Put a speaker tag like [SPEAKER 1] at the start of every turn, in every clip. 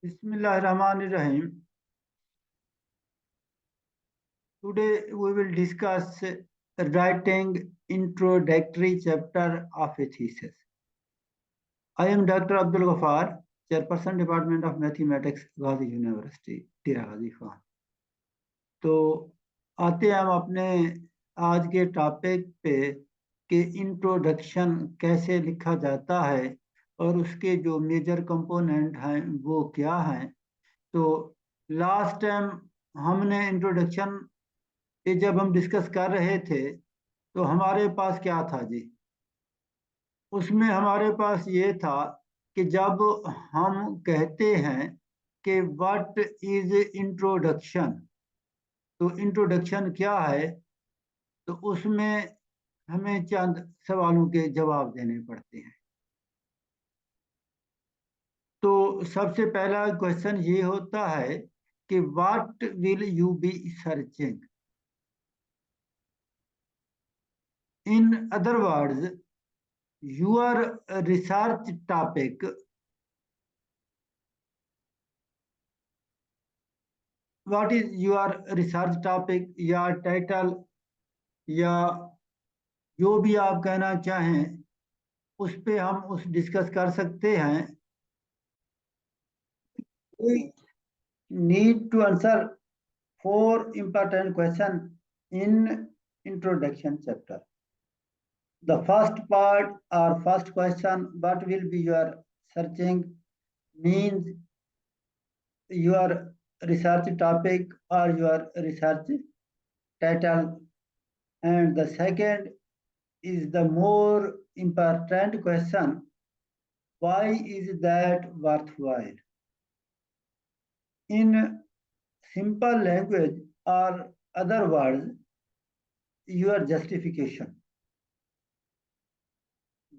[SPEAKER 1] Bismillahirrahmanirrahim. Today we will discuss writing introductory chapter of a thesis. I am Dr. Abdul Ghaffar, Chairperson Department of Mathematics, Ghazi University, Tira Ghazi Khan. तो आते हैं हम अपने आज के topic पे कि इंट्रोडक्शन कैसे लिखा जाता है और उसके जो मेजर कंपोनेंट हैं वो क्या हैं। तो लास्ट टाइम हमने इंट्रोडक्शन ये जब हम डिस्कस कर रहे थे तो हमारे पास क्या था जी। उसमें हमारे पास ये था कि जब हम कहते हैं कि व्हाट इज इंट्रोडक्शन, तो इंट्रोडक्शन क्या है, तो उसमें हमें चंद सवालों के जवाब देने पड़ते हैं। तो सबसे पहला क्वेश्चन ये होता है कि what will you be searching. In other words, your research topic, what is your research topic या टाइटल या जो भी आप कहना चाहें उस पे हम उस डिस्कस कर सकते हैं। We need to answer four important questions in introduction chapter. The first part or first question, what will be your searching, means your research topic or your research title. And the second is the more important question, why is that worthwhile? In simple language or other words, your justification.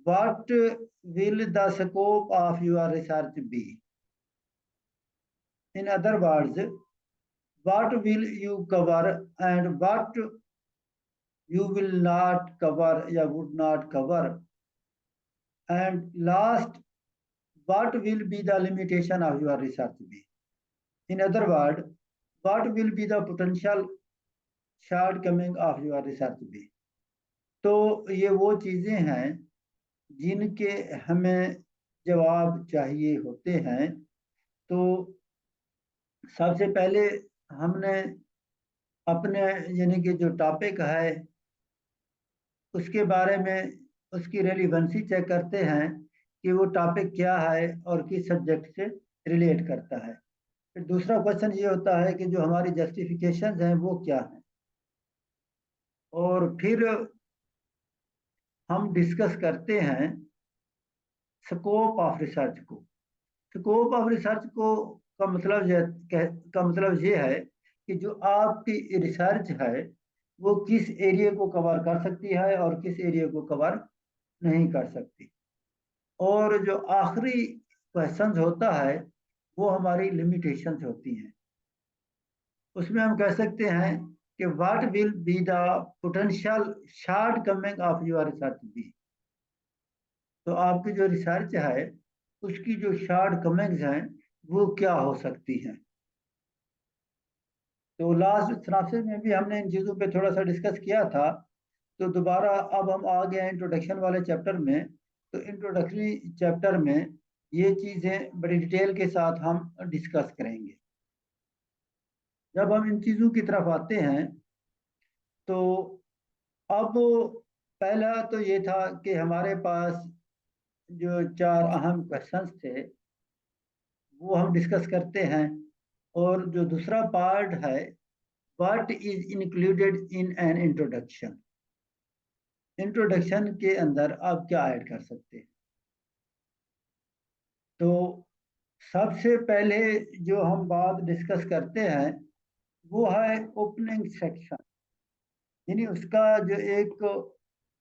[SPEAKER 1] What will the scope of your research be? In other words, what will you cover and what you will not cover or would not cover. And last, what will be the limitation of your research be? In other words, what will be the potential shortcoming of your research be? तो ये वो चीज़ें हैं जिनके हमें जवाब चाहिए होते हैं। तो सबसे पहले हमने अपने यानी कि जो टॉपिक है उसके बारे में उसकी रेलिवेंसी चेक करते हैं कि वो टॉपिक क्या है और किस सब्जेक्ट से रिलेट करता है। फिर दूसरा क्वेश्चन ये होता है कि जो हमारी जस्टिफिकेशन हैं वो क्या हैं, और फिर हम डिस्कस करते हैं स्कोप ऑफ रिसर्च को। स्कोप ऑफ रिसर्च को का मतलब ये है कि जो आपकी रिसर्च है वो किस एरिया को कवर कर सकती है और किस एरिया को कवर नहीं कर सकती। और जो आखिरी क्वेश्चन होता है वो हमारी लिमिटेशंस होती हैं। उसमें हम कह सकते हैं कि what will be the potential shortcoming of your research be. तो आपकी जो रिसर्च है उसकी जो शॉर्ट कमिंग्स हैं वो क्या हो सकती हैं। तो लास्ट सिनाप्सिस में भी हमने इन चीज़ों पे थोड़ा सा डिस्कस किया था। तो दोबारा अब हम आ गए हैं इंट्रोडक्शन वाले चैप्टर में। तो इंट्रोडक्टरी चैप्टर में ये चीज़ें बड़ी डिटेल के साथ हम डिस्कस करेंगे। जब हम इन चीज़ों की तरफ आते हैं तो अब पहला तो ये था कि हमारे पास जो चार अहम क्वेश्चंस थे वो हम डिस्कस करते हैं। और जो दूसरा पार्ट है, what is included in an introduction. Introduction के अंदर आप क्या ऐड कर सकते हैं। तो सबसे पहले जो हम बात डिस्कस करते हैं वो है ओपनिंग सेक्शन, यानी उसका जो एक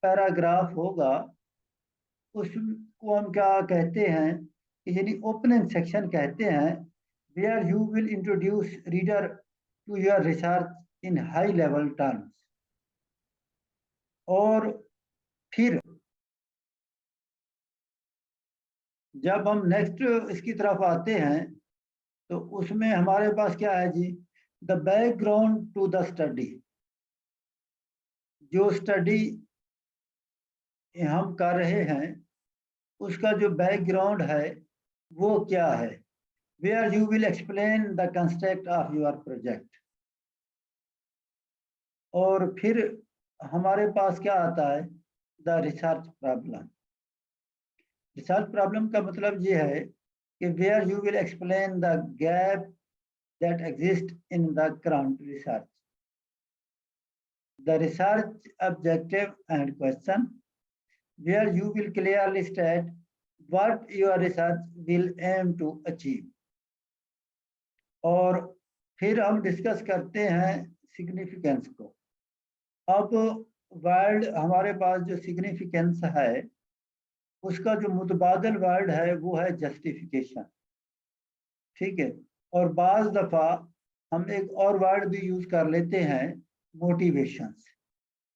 [SPEAKER 1] पैराग्राफ होगा उसको हम क्या कहते हैं कि यानी ओपनिंग सेक्शन कहते हैं, where you will introduce reader to your research in high level terms. और फिर जब हम नेक्स्ट इसकी तरफ आते हैं तो उसमें हमारे पास क्या है जी, the background to the study, जो स्टडी हम कर रहे हैं उसका जो बैकग्राउंड है वो क्या है, where you will explain the construct of your project. और फिर हमारे पास क्या आता है, the research problem. Research problem का मतलब ये है कि where you will explain the gap that exist in the current research, the research objective and question, where you will clearly state what your research will aim to achieve। और फिर हम discuss करते हैं सिग्निफिकेंस को। अब word हमारे पास जो significance है उसका जो मुतबादल वर्ड है वो है जस्टिफिकेशन, ठीक है। और बाज दफा हम एक और वर्ड भी यूज कर लेते हैं, मोटिवेशंस।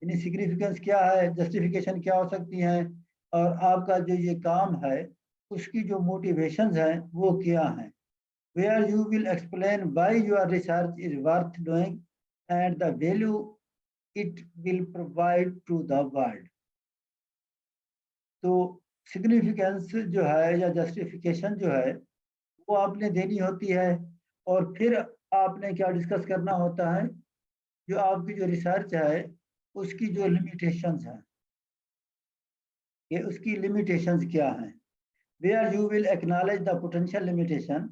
[SPEAKER 1] यानी सिग्निफिकेंस क्या है, जस्टिफिकेशन क्या हो सकती है, और आपका जो ये काम है उसकी जो मोटिवेशंस हैं वो क्या हैं। Where you will explain why your research is worth doing and the value it will provide to the world. तो सिग्निफिकेंस जो है या जस्टिफिकेशन जो है वो आपने देनी होती है, और फिर आपने क्या डिस्कस करना होता है, जो आपकी जो रिसर्च है उसकी जो लिमिटेशंस हैं, ये उसकी लिमिटेशंस क्या हैं। Where you will acknowledge the potential limitation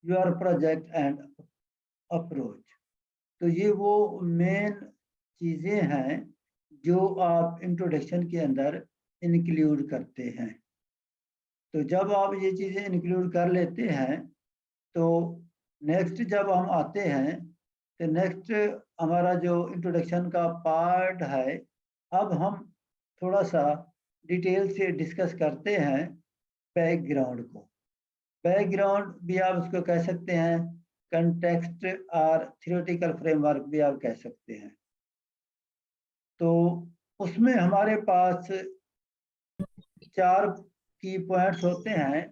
[SPEAKER 1] your project and approach. तो ये वो मेन चीज़ें हैं जो आप इंट्रोडक्शन के अंदर इंक्लूड करते हैं। तो जब आप ये चीज़ें इंक्लूड कर लेते हैं तो नेक्स्ट जब हम आते हैं तो नेक्स्ट हमारा जो इंट्रोडक्शन का पार्ट है, अब हम थोड़ा सा डिटेल से डिस्कस करते हैं बैकग्राउंड को। बैकग्राउंड भी आप उसको कह सकते हैं, कंटेक्स्ट और थियोरेटिकल फ्रेमवर्क भी आप कह सकते हैं। तो उसमें हमारे पास 4 की पॉइंट्स होते हैं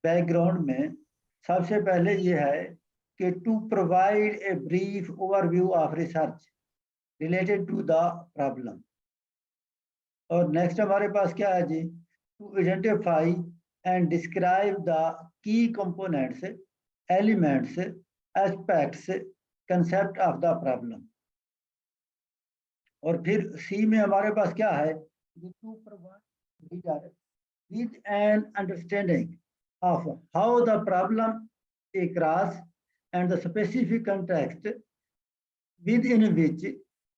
[SPEAKER 1] बैकग्राउंड में। सबसे पहले ये है कि to provide a brief overview of research related to the problem. और नेक्स्ट हमारे पास क्या है जी, to identify and describe the key components, elements, aspects, concept of the problem. और फिर सी में हमारे पास क्या है, to provide reader with an understanding of how the problem across and the specific context within which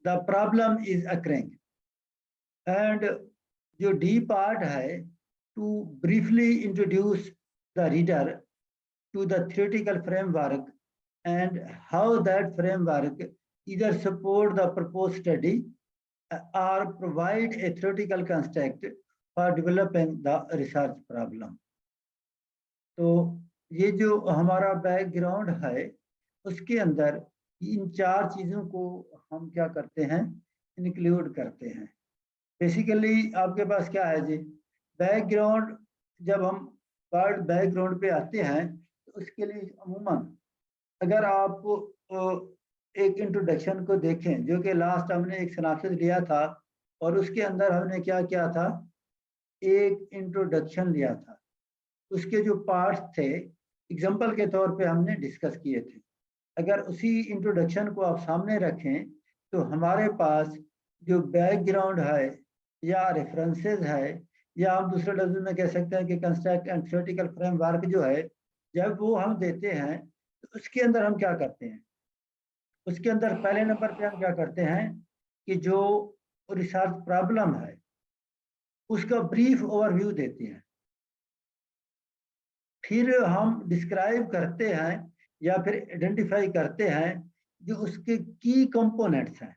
[SPEAKER 1] the problem is occurring। And जो D part है, to briefly introduce the reader to the theoretical framework and how that framework either support the proposed study or provide a theoretical construct for developing the research problem। तो ये जो हमारा background है उसके अंदर इन 4 चीज़ों को हम क्या करते हैं, इंक्लूड करते हैं। बेसिकली आपके पास क्या है जी, बैकग्राउंड, जब हम वर्ड बैकग्राउंड पे आते हैं तो उसके लिए अमूमन अगर आप एक इंट्रोडक्शन को देखें, जो कि लास्ट हमने एक सिनॉप्सिस लिया था और उसके अंदर हमने क्या किया था, एक इंट्रोडक्शन लिया था। उसके जो पार्ट्स थे एग्जांपल के तौर पे हमने डिस्कस किए थे। अगर उसी इंट्रोडक्शन को आप सामने रखें तो हमारे पास जो बैकग्राउंड है या रेफरेंसेस है, या हम दूसरे लफ्ज़ में कह सकते हैं कि कंस्ट्रक्ट एंड थ्योरेटिकल फ्रेमवर्क जो है, जब वो हम देते हैं तो उसके अंदर हम क्या करते हैं, उसके अंदर पहले नंबर पे हम क्या करते हैं कि जो रिसर्च प्रॉब्लम है उसका ब्रीफ ओवरव्यू देते हैं। फिर हम डिस्क्राइब करते हैं या फिर आइडेंटिफाई करते हैं जो उसके की कंपोनेंट्स हैं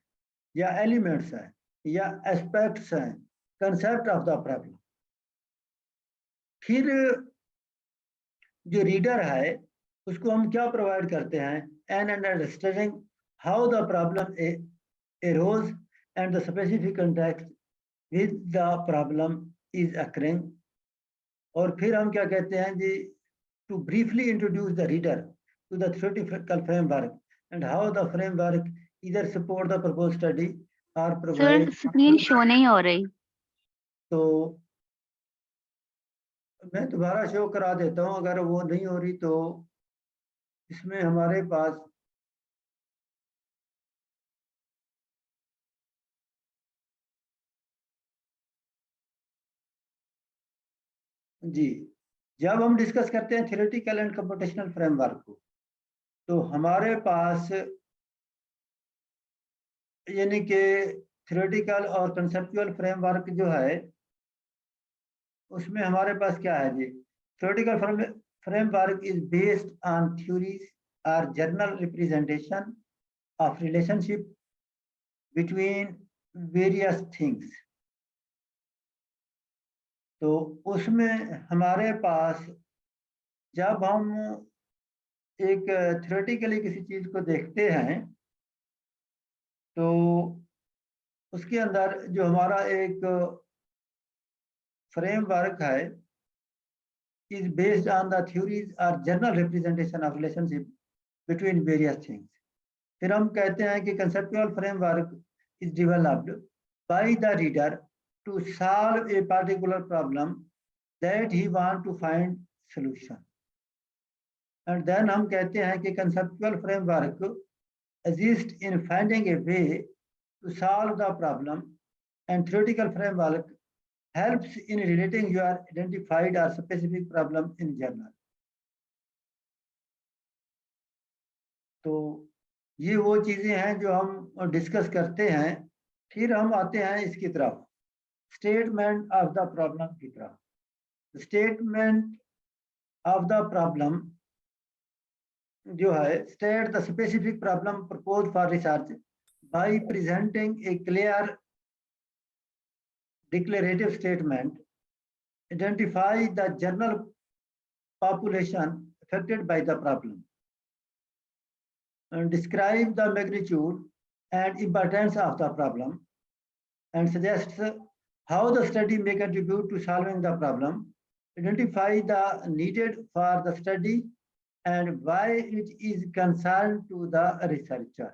[SPEAKER 1] या एलिमेंट्स हैं या एस्पेक्ट्स हैं, कंसेप्ट ऑफ द प्रॉब्लम। फिर जो रीडर है उसको हम क्या प्रोवाइड करते हैं, an understanding how the problem arose and the specific context with the problem is occurring। और फिर हम क्या कहते हैं जी, to briefly introduce the reader to the theoretical framework and how the framework either support the proposed study or
[SPEAKER 2] sir
[SPEAKER 1] provide.
[SPEAKER 2] Screen show नहीं हो रही।
[SPEAKER 1] तो मैं दोबारा शो करा देता हूँ, अगर वो नहीं हो रही तो इसमें हमारे पास जी, जब हम डिस्कस करते हैं थ्योरेटिकल एंड कंप्यूटेशनल फ्रेमवर्क को, तो हमारे पास यानी कि थ्योरेटिकल और कंसेप्चुअल फ्रेमवर्क जो है उसमें हमारे पास क्या है जी, theoretical framework is based on theories और general representation of relationship between various things. तो उसमें हमारे पास जब हम एक थ्योरेटिकली किसी चीज को देखते हैं तो उसके अंदर जो हमारा एक फ्रेमवर्क है is based on the theories or general representation of relationship between various things. फिर हम कहते हैं कि conceptual framework is developed by the reader to solve a particular problem that he want to find solution. And then हम कहते हैं कि conceptual framework assist in finding a way to solve the problem, and theoretical framework helps in relating your identified or specific problem in journal. तो ये वो चीजें हैं जो हम डिस्कस करते हैं। फिर हम आते हैं इसकी तरफ, स्टेटमेंट ऑफ द प्रॉब्लम की तरफ। स्टेटमेंट ऑफ द प्रॉब्लम जो है, state the specific problem propose for research by presenting A clear declarative statement, identify the general population affected by the problem, and describe the magnitude and importance of the problem, and suggests how the study may contribute to solving the problem, identify the needed for the study and why it is concerned to the researcher.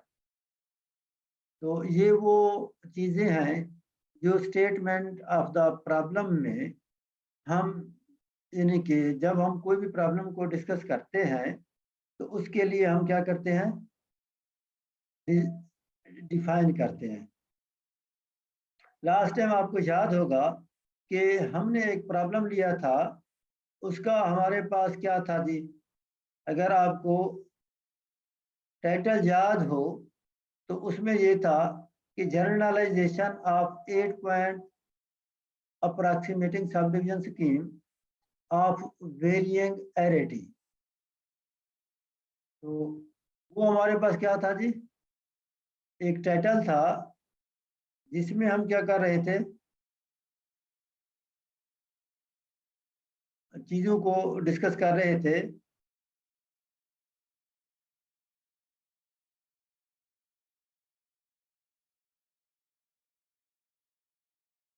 [SPEAKER 1] तो ये वो चीजें हैं जो statement of the problem में हम, यानी कि जब हम कोई भी प्रॉब्लम को डिस्कस करते हैं तो उसके लिए हम क्या करते हैं, डिफाइन करते हैं। लास्ट टाइम आपको याद होगा कि हमने एक प्रॉब्लम लिया था, उसका हमारे पास क्या था जी, अगर आपको टाइटल याद हो तो उसमें ये था कि generalisation of 8 point approximating subdivision scheme of varying arity. तो वो हमारे पास क्या था जी, एक टाइटल था जिसमें हम क्या कर रहे थे, चीजों को डिस्कस कर रहे थे।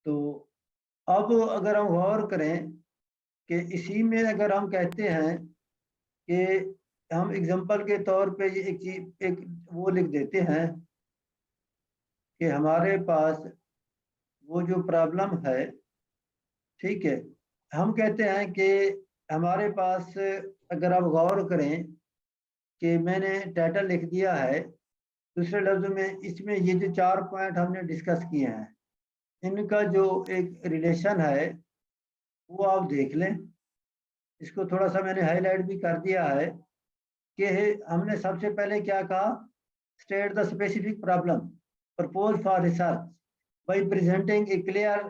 [SPEAKER 1] तो अब अगर हम गौर करें कि इसी में अगर हम कहते हैं कि हम एग्जांपल के तौर पे ये एक चीज एक वो लिख देते हैं कि हमारे पास वो जो प्रॉब्लम है, ठीक है, हम कहते हैं कि हमारे पास अगर आप गौर करें कि मैंने टाइटल लिख दिया है, दूसरे लफ्ज़ों में इसमें ये जो 4 पॉइंट हमने डिस्कस किए हैं इनका जो एक रिलेशन है वो आप देख लें। इसको थोड़ा सा मैंने हाईलाइट भी कर दिया है कि हमने सबसे पहले क्या कहा, state the specific problem propose for research by presenting A clear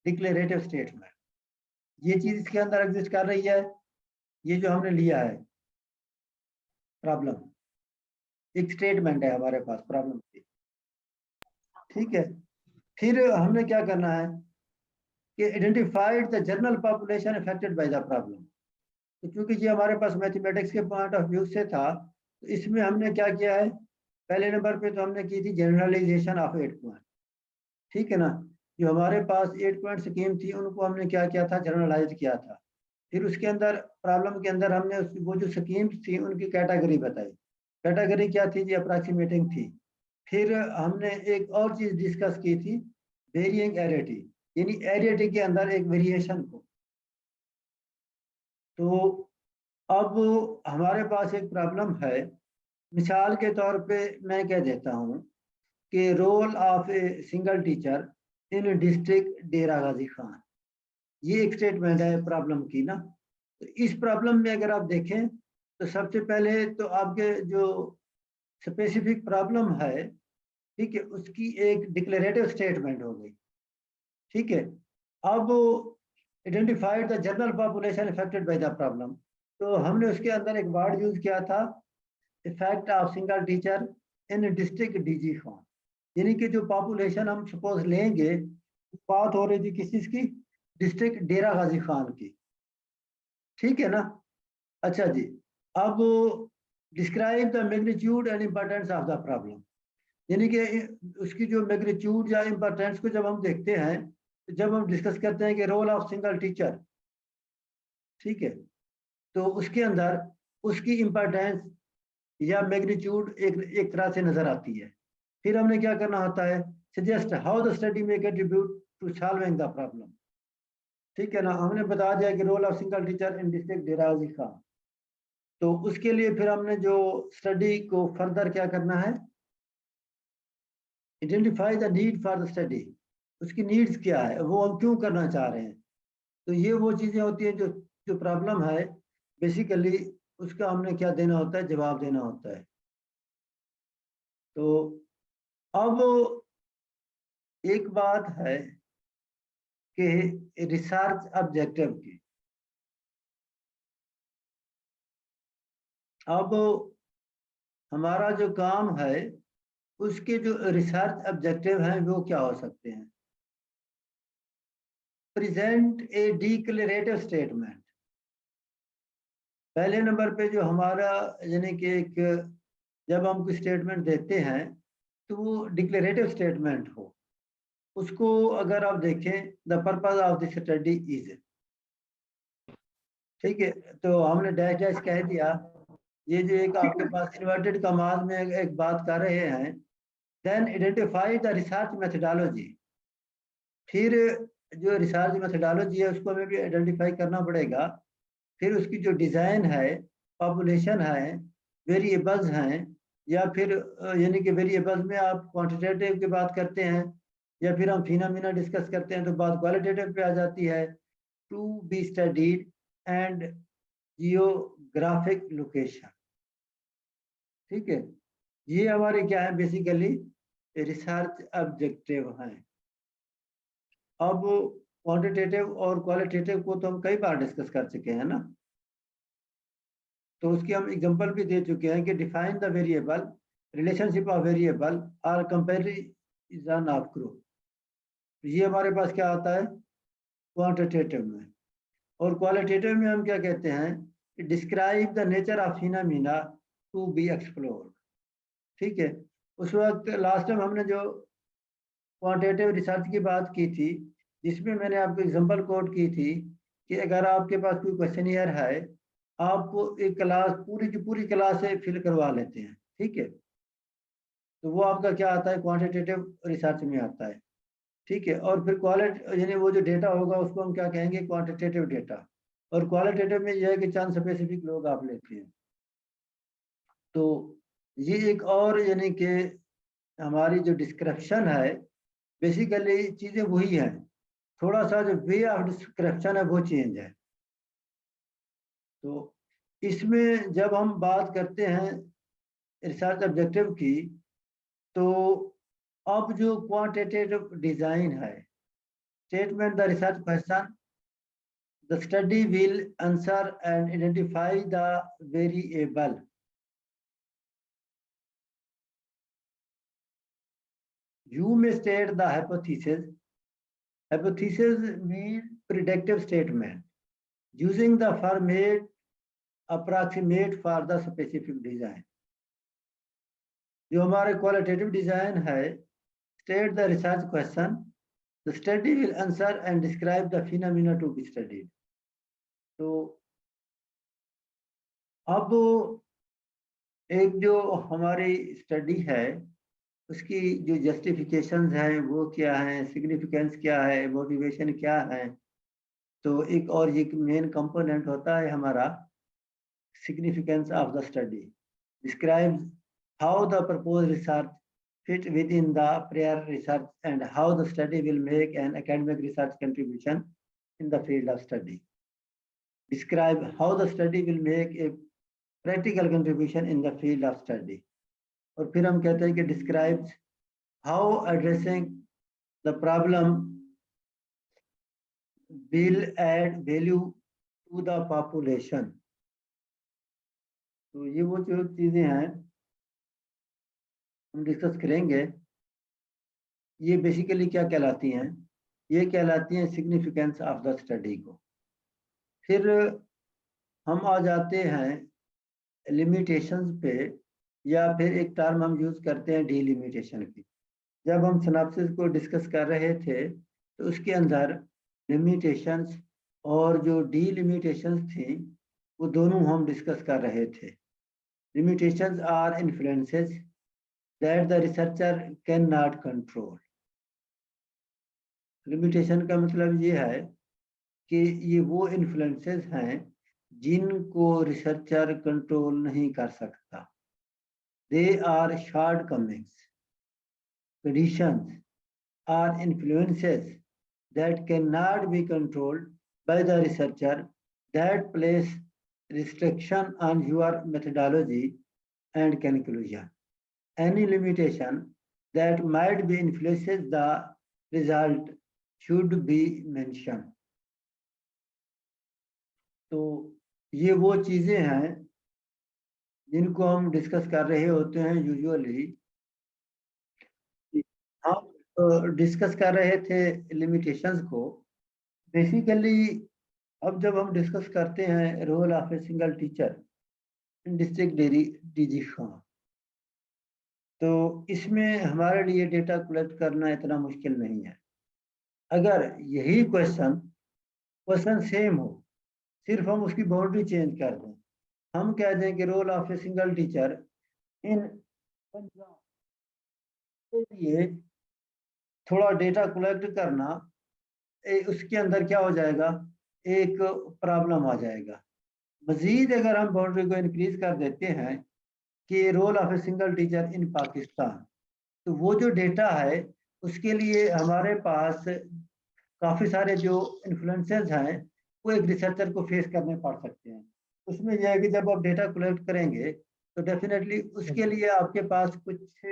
[SPEAKER 1] declarative statement. ये चीज इसके अंदर एग्जिस्ट कर रही है, ये जो हमने लिया है प्रॉब्लम, एक स्टेटमेंट है हमारे पास प्रॉब्लम की, ठीक है। फिर हमने क्या करना है कि identified the general population affected by the problem. तो क्योंकि ये हमारे पास मैथमेटिक्स के पॉइंट ऑफ व्यू से था, तो इसमें हमने क्या किया है, पहले नंबर पे तो हमने की थी जनरलाइजेशन ऑफ 8 पॉइंट, ठीक है ना। जो हमारे पास 8 पॉइंट स्कीम थी उनको हमने क्या किया था, जनरलाइज किया था। फिर उसके अंदर प्रॉब्लम के अंदर हमने वो जो स्कीम्स थी उनकी कैटेगरी बताई। कैटेगरी क्या थी जी? अप्रॉक्सीमेटिंग थी। फिर हमने एक और चीज डिस्कस की थी, वेरिएंग एरिटी, यानी एरिटी के अंदर एक वेरिएशन को। तो अब हमारे पास एक प्रॉब्लम है, मिसाल के तौर पे मैं कह देता हूँ कि role of a single teacher in district Dera Ghazi Khan, ये एक स्टेटमेंट है प्रॉब्लम की ना। तो इस प्रॉब्लम में अगर आप देखें तो सबसे पहले तो आपके जो स्पेसिफिक प्रॉब्लम है, ठीक है, उसकी एक डिक्लेरेटिव स्टेटमेंट हो गई। ठीक है, अब identified the general population affected by the problem, तो हमने उसके अंदर एक वर्ड यूज किया था, effect of single teacher in district DG Khan, यानी कि जो पॉपुलेशन हम सपोज लेंगे, बात हो रही थी किस चीज की? डिस्ट्रिक्ट डेरा गाजी खान की। ठीक है ना? अच्छा जी, अब describe the magnitude and importance of the problem, यानी कि उसकी जो मैग्नीट्यूड या इम्पोर्टेंस को जब हम देखते हैं, जब हम डिस्कस करते हैं कि रोल ऑफ सिंगल टीचर, ठीक है, तो उसके अंदर उसकी इम्पोर्टेंस या मैग्नीट्यूड एक तरह से नजर आती है। फिर हमने क्या करना होता है? सजेस्ट हाउ द स्टडी में contribute to solving the problem. ठीक है ना? हमने बता दिया कि role of single teacher in district Dera Ghazi Khan, तो उसके लिए फिर हमने जो स्टडी को फर्दर क्या करना है? Identify the need for the study, उसकी नीड्स क्या है, वो हम क्यों करना चाह रहे हैं। तो ये वो चीजें होती हैं जो जो प्रॉब्लम है, बेसिकली उसका हमने क्या देना होता है? जवाब देना होता है। तो अब एक बात है कि रिसर्च ऑब्जेक्टिव की, अब हमारा जो काम है उसके जो रिसर्च ऑब्जेक्टिव हैं वो क्या हो सकते हैं? प्रेजेंट ए डिक्लेरेटिव स्टेटमेंट, पहले नंबर पे जो हमारा, यानी कि एक, जब हम कोई स्टेटमेंट देते हैं तो वो डिक्लेरेटिव स्टेटमेंट हो। उसको अगर आप देखें, the purpose of the study is, ठीक है, तो हमने डैश डैश कह दिया। ये जो एक आपके पास इन्वर्टेड कमाज में एक बात कर रहे हैं, then identify the research methodology, फिर जो रिसर्च मेथडोलॉजी है उसको हमें भी आइडेंटिफाई करना पड़ेगा। फिर उसकी जो डिज़ाइन है, पॉपुलेशन है, वेरिएबल्स हैं, या फिर यानी कि वेरिएबल्स में आप क्वांटिटेटिव की बात करते हैं या फिर हम फिनोमिना डिस्कस करते हैं तो बात क्वालिटेटिव पे आ जाती है। To be studied and geographic location, ठीक है, ये हमारे क्या है? बेसिकली रिसर्च ऑब्जेक्टिव हैं। अब क्वांटिटेटिव और क्वालिटेटिव को तो हम कई बार डिस्कस कर चुके हैं ना, तो उसकी हम एग्जांपल भी दे चुके हैं कि define the variable, relationship of variable और कंपैरिजन ऑफ ग्रुप, ये हमारे पास क्या आता है क्वांटिटेटिव में। और क्वालिटेटिव में हम क्या कहते हैं कि describe the nature of phenomena to be explored. ठीक है, उस वक्त लास्ट टाइम हमने जो क्वांटिटेटिव रिसर्च की बात की थी, जिसमें मैंने आपको एग्जांपल कोट की थी कि अगर आपके पास कोई क्वेश्चनियर है, आपको एक क्लास पूरी की पूरी क्लास से फिल करवा लेते हैं, ठीक है, तो वो आपका क्या आता है? क्वांटिटेटिव रिसर्च में आता है। ठीक है, और फिर क्वालिटी, यानी वो जो डेटा होगा उसको हम क्या कहेंगे? Quantitative data. और क्वालिटेटिव में यह है कि चंद स्पेसिफिक लोग आप लेते हैं। तो ये एक और, यानी कि हमारी जो डिस्क्रिप्शन है, बेसिकली चीजें वही हैं, थोड़ा सा जो वे ऑफ डिस्क्रिप्शन है वो चेंज है। तो इसमें जब हम बात करते हैं रिसर्च ऑब्जेक्टिव की, तो अब जो क्वांटिटेटिव डिजाइन है, statement the research question, the study will answer and identify the variable. You may state the hypothesis. Hypothesis means predictive statement using the format approximate for the specific design. जो हमारे qualitative design है, state the research question, the study will answer and describe the phenomena to be studied. तो अब एक जो हमारी study है उसकी जो जस्टिफिकेशंस हैं वो क्या है, सिग्निफिकेंस क्या है, मोटिवेशन क्या है। तो एक और एक मेन कंपोनेंट होता है हमारा significance of the study, describes how the proposed research fit within the prior research and how the study will make an academic research contribution in the field of study. Describe how the study will make a practical contribution in the field of study. और फिर हम कहते हैं कि describes how addressing the problem will add value to the population. तो ये वो जो चीजें हैं हम डिस्कस करेंगे, ये बेसिकली क्या कहलाती हैं, ये कहलाती हैं सिग्निफिकेंस ऑफ द स्टडी को। फिर हम आ जाते हैं लिमिटेशंस पे, या फिर एक टर्म हम यूज करते हैं डिलिमिटेशन की। जब हम सिनॉप्सिस को डिस्कस कर रहे थे तो उसके अंदर लिमिटेशंस और जो डिलिमिटेशंस थी वो दोनों हम डिस्कस कर रहे थे। Limitations are influences that the researcher cannot control. Limitation का मतलब ये है कि ये वो इन्फ्लुएंसेस हैं जिनको रिसर्चर कंट्रोल नहीं कर सकता। They are shortcomings, conditions or influences that cannot be controlled by the researcher that place restriction on your methodology and conclusion. Any limitation that might be influences the result should be mentioned. तो ये वो चीजें हैं जिनको हम discuss कर रहे होते हैं यूजुअली। हम डिस्कस कर रहे थे लिमिटेशंस को। बेसिकली अब जब हम डिस्कस करते हैं role of a single teacher in district decision, तो इसमें हमारे लिए डेटा कलेक्ट करना इतना मुश्किल नहीं है। अगर यही क्वेश्चन सेम हो, सिर्फ हम उसकी बाउंड्री चेंज कर दें, हम कह दें कि role of a single teacher in Punjab के लिए थोड़ा डेटा कलेक्ट करना, उसके अंदर क्या हो जाएगा, एक प्रॉब्लम आ जाएगा। मजीद अगर हम बाउंड्री को इंक्रीज कर देते हैं कि role of a single teacher in Pakistan, तो वो जो डेटा है उसके लिए हमारे पास काफ़ी सारे जो इन्फ्लुएंसेस हैं वो एक रिसर्चर को फेस करने पड़ सकते हैं। उसमें यह है कि जब आप डेटा कलेक्ट करेंगे तो डेफिनेटली उसके लिए आपके पास कुछ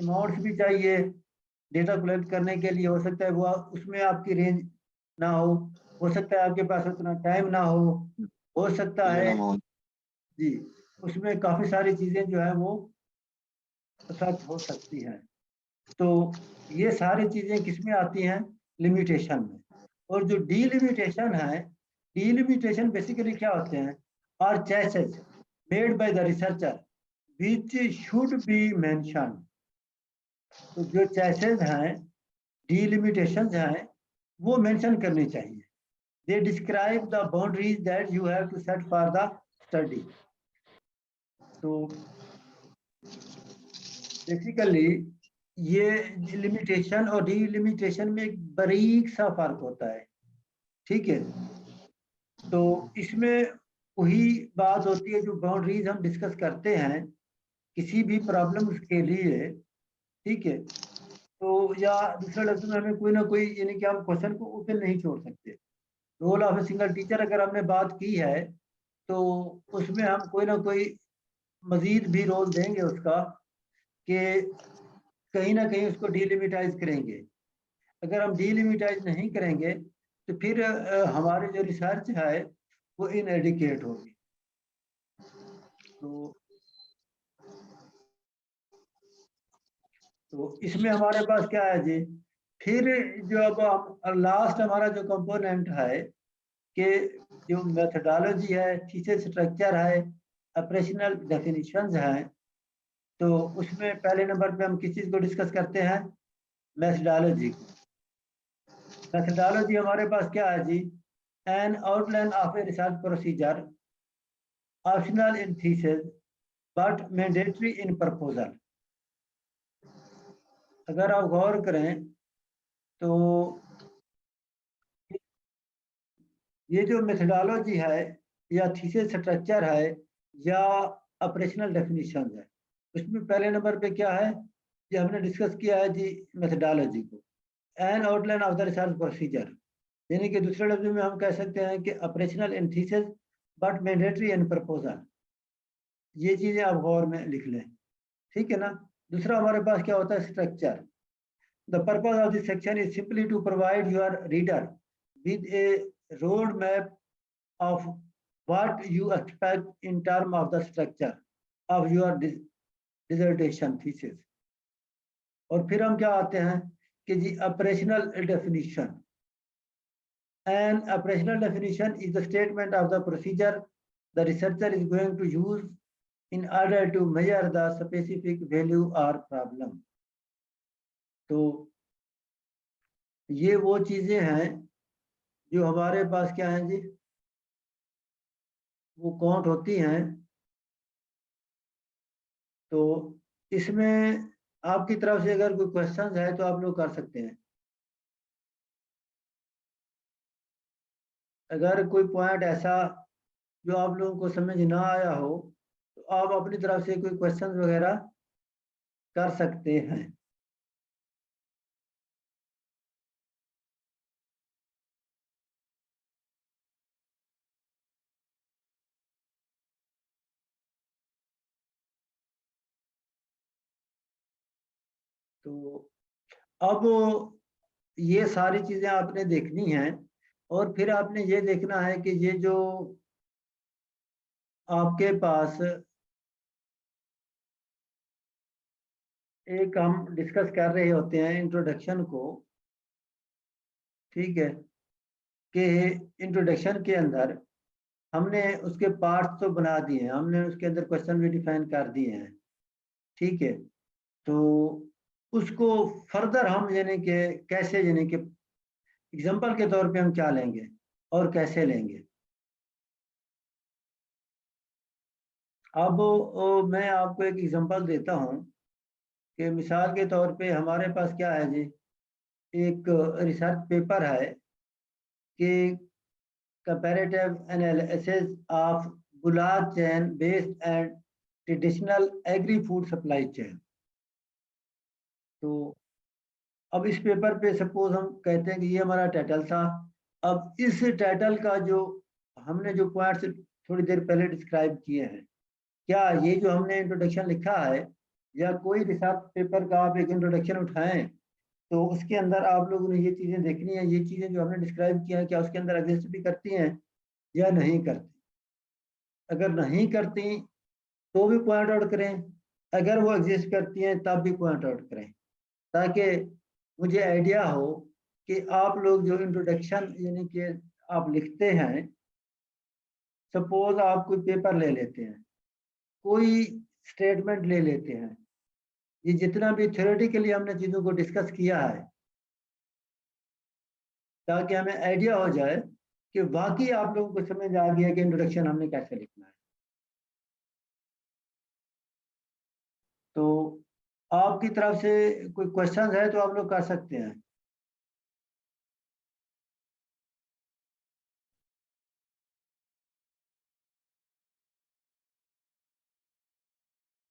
[SPEAKER 1] अमाउंट्स भी चाहिए डेटा कलेक्ट करने के लिए। हो सकता है वो उसमें आपकी रेंज ना हो सकता है आपके पास उतना टाइम ना हो सकता है जी, उसमें काफ़ी सारी चीज़ें जो है वो अफेक्ट हो सकती हैं। तो ये सारी चीज़ें किस में आती हैं, लिमिटेशन में। और जो डिलिमिटेशन है, डिलिमिटेशन बेसिकली क्या होते हैं, are choices made by the researcher which should be mention. तो जो चॉइसेस हैं, डिलिमिटेशंस हैं, वो मेंशन करनी चाहिए। They describe the boundaries that you have to set for the study. तो बेसिकली ये लिमिटेशन और डिलिमिटेशन में एक बारीक सा फर्क होता है, ठीक है। तो इसमें वही बात होती है जो बाउंड्रीज हम डिस्कस करते हैं किसी भी प्रॉब्लम के लिए, ठीक है। तो या दूसरे लफ्ज में हमें कोई ना कोई, यानी कि हम क्वेश्चन को ओपन नहीं छोड़ सकते। Role of a single teacher अगर हमने बात की है तो उसमें हम कोई ना कोई मजीद भी रोल देंगे उसका, कि कहीं ना कहीं उसको डिलिमिटाइज करेंगे। अगर हम डिलिमिटाइज नहीं करेंगे तो फिर हमारी जो रिसर्च है वो इनएडिकेट होगी। तो इसमें हमारे पास क्या है जी, फिर जो अब लास्ट हमारा जो कंपोनेंट है कि जो मेथोडोलॉजी है, थीसिस स्ट्रक्चर है, ऑपरेशनल डेफिनेशंस हैं। तो उसमें पहले नंबर पे हम किस चीज़ को डिस्कस करते हैं, मेथोडोलॉजी। मेथोडोलॉजी हमारे पास क्या है जी, an outline of a research procedure, optional in thesis but mandatory in proposal। अगर आप गौर करें तो ये जो मेथडोलॉजी है या थीसिस स्ट्रक्चर है या ऑपरेशनल डेफिनेशन है, उसमें पहले नंबर पे क्या है, ये हमने डिस्कस किया है जी मेथडोलॉजी को। N outline of the research procedure, यानी कि दूसरे लफ्ज में हम कह सकते हैं कि operational in thesis but mandatory in proposal. ये चीजें आप गौर में लिख लें, ठीक है ना। दूसरा हमारे पास क्या होता है, structure. The purpose of this section is simply to provide your reader with a road map of what you expect in terms of the structure of your dissertation thesis। और फिर हम क्या आते हैं कि जी operational definition। An operational definition is the statement of the procedure the researcher is going to use in order to measure the specific value or problem। तो ये वो चीजें हैं जो हमारे पास क्या है जी, वो काउंट होती हैं। तो इसमें आपकी तरफ से अगर कोई क्वेश्चन है तो आप लोग कर सकते हैं। अगर कोई पॉइंट ऐसा जो आप लोगों को समझ ना आया हो तो आप अपनी तरफ से कोई क्वेश्चन वगैरह कर सकते हैं। तो अब ये सारी चीजें आपने देखनी हैं और फिर आपने ये देखना है कि ये जो आपके पास एक हम डिस्कस कर रहे होते हैं इंट्रोडक्शन को, ठीक है, कि इंट्रोडक्शन के अंदर हमने उसके पार्ट्स तो बना दिए हैं, हमने उसके अंदर क्वेश्चन भी डिफाइन कर दिए हैं, ठीक है। तो उसको फर्दर हम यानी कि कैसे, यानी कि एग्जांपल के तौर पे हम क्या लेंगे और कैसे लेंगे। अब मैं आपको एक एग्जांपल देता हूं कि मिसाल के तौर पे हमारे पास क्या है जी, एक रिसर्च पेपर है कि comparative analysis of gulab chain based and traditional agri food supply chain. तो अब इस पेपर पे सपोज हम कहते हैं कि ये हमारा टाइटल था। अब इस टाइटल का जो हमने जो पॉइंट्स थोड़ी देर पहले डिस्क्राइब किए हैं, क्या ये जो हमने इंट्रोडक्शन लिखा है या कोई रिसर्च पेपर का आप एक इंट्रोडक्शन उठाएं तो उसके अंदर आप लोगों ने ये चीजें देखनी है, ये चीजें जो हमने डिस्क्राइब किया है क्या उसके अंदर एग्जिस्ट भी करती हैं या नहीं करती। अगर नहीं करती तो भी पॉइंट आउट करें, अगर वो एग्जिस्ट करती हैं तब भी पॉइंट आउट करें, ताकि मुझे आइडिया हो कि आप लोग जो इंट्रोडक्शन यानी कि आप लिखते हैं, सपोज आप कोई पेपर ले लेते हैं, कोई स्टेटमेंट ले लेते हैं, ये जितना भी थ्योरेटिकली हमने चीज़ों को डिस्कस किया है, ताकि हमें आइडिया हो जाए कि बाकी आप लोगों को समझ आ गया कि इंट्रोडक्शन हमने कैसे लिखना है। तो आपकी तरफ से कोई क्वेश्चन है तो आप लोग कर सकते हैं।